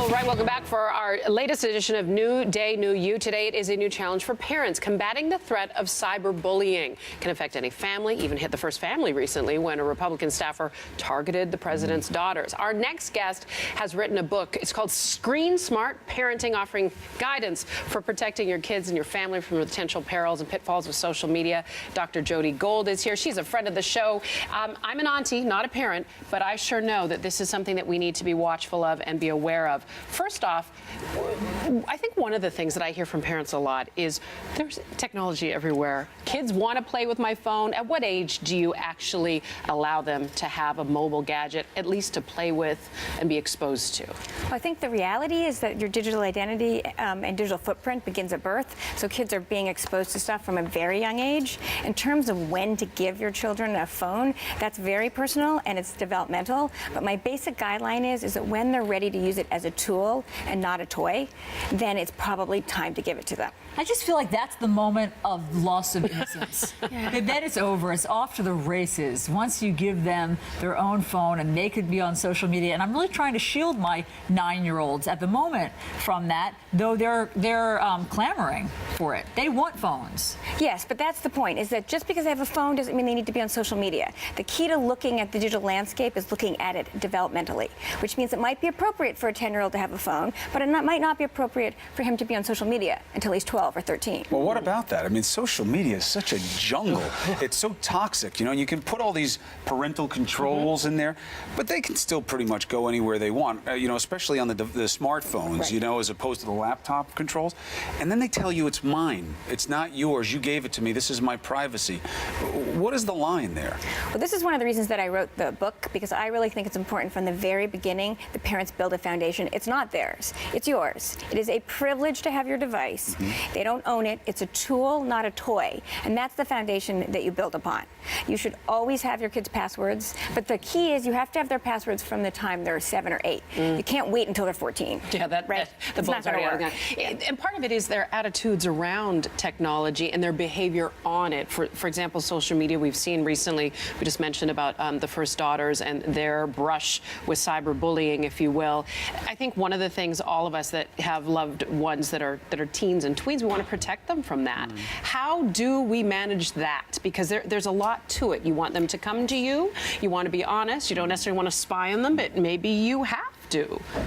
All right, welcome back for our latest edition of New Day, New You. Today it is a new challenge for parents. Combating the threat of cyberbullying can affect any family, even hit the first family recently when a Republican staffer targeted the president's daughters. Our next guest has written a book. It's called Screen Smart Parenting, offering guidance for protecting your kids and your family from potential perils and pitfalls of social media. Dr. Jodi Gold is here. She's a friend of the show. I'm an auntie, not a parent, but I sure know that this is something that we need to be watchful of and be aware of. First off, I think one of the things that I hear from parents a lot is there's technology everywhere. Kids want to play with my phone. At what age do you actually allow them to have a mobile gadget, at least to play with and be exposed to? Well, I think the reality is that your digital identity and digital footprint begins at birth. So kids are being exposed to stuff from a very young age. In terms of when to give your children a phone, that's very personal and it's developmental. But my basic guideline is that when they're ready to use it as a tool and not a toy, then it's probably time to give it to them. I just feel like that's the moment of loss of innocence. And then it's over. It's off to the races. Once you give them their own phone and they could be on social media, and I'm really trying to shield my 9-year-olds at the moment from that, though they're clamoring for it. They want phones. Yes, but that's the point, is that just because they have a phone doesn't mean they need to be on social media. The key to looking at the digital landscape is looking at it developmentally, which means it might be appropriate for a 10-year-old to have a phone, but it might not be appropriate for him to be on social media until he's 12 or 13. Well, what about that? I mean, social media is such a jungle. It's so toxic, you know, and you can put all these parental controls in there, but they can still pretty much go anywhere they want, you know, especially on the smartphones, right, you know, as opposed to the laptop controls. And then they tell you it's mine. It's not yours. You gave it to me. This is my privacy. What is the line there? Well, this is one of the reasons that I wrote the book, because I really think it's important from the very beginning the parents build a foundation. It's not theirs. It's yours. It is a privilege to have your device. They don't own it. It's a tool, not a toy. And that's the foundation that you build upon. You should always have your kids' passwords, but the key is you have to have their passwords from the time they're 7 or 8. You can't wait until they're 14. Yeah, right? The it's not bull's already gonna out of the work. gun. And part of it is their attitudes around technology and their behavior on it. For example, social media, we've seen recently, we just mentioned about the first daughters and their brush with cyberbullying, if you will. I think one of the things all of us that have loved ones that are teens and tweens, we want to protect them from that. How do we manage that? Because there's a lot to it. You want them to come to you. You want to be honest. You don't necessarily want to spy on them, but maybe you have to.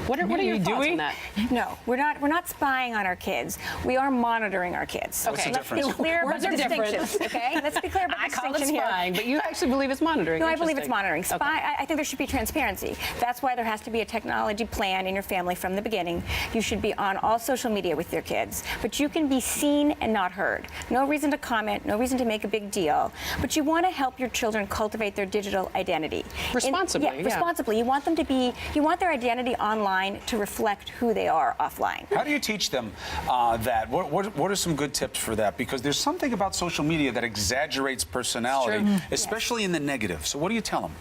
What are your thoughts on that? No, we're not spying on our kids. We are monitoring our kids. What's the difference? Let's be clear about Words the are different. distinctions, okay? Let's be clear about the I call it distinction here. spying, but you actually believe it's monitoring. No, I believe it's Interesting. monitoring. Spy, Okay. I think there should be transparency. That's why there has to be a technology plan in your family from the beginning. You should be on all social media with your kids, but you can be seen and not heard. No reason to comment, no reason to make a big deal, but you want to help your children cultivate their digital identity. Responsibly, responsibly. You want them to be, you want their identity online to reflect who they are offline. How do you teach them that? What are some good tips for that? Because there's something about social media that exaggerates personality, especially in the negative. So what do you tell them?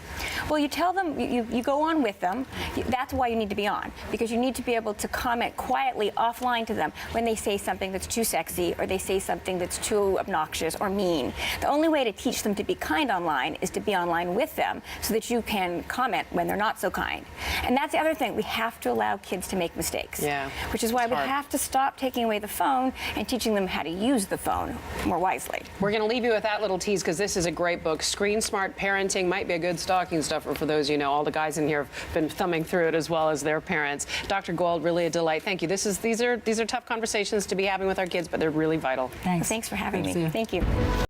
Well, you tell them, you go on with them. That's why you need to be on, because you need to be able to comment quietly offline to them when they say something that's too sexy or they say something that's too obnoxious or mean. The only way to teach them to be kind online is to be online with them so that you can comment when they're not so kind. And that's the other thing. We have to allow kids to make mistakes. Yeah, which is why we hard. have to stop taking away the phone and teaching them how to use the phone more wisely. We're going to leave you with that little tease because this is a great book. Screen Smart Parenting might be a good stocking stuffer for those you know. All the guys in here have been thumbing through it as well as their parents. Dr. Gold, really a delight. Thank you. These are tough conversations to be having with our kids, but they're really vital. Thanks. Thanks for having me. Thank you. Thank you.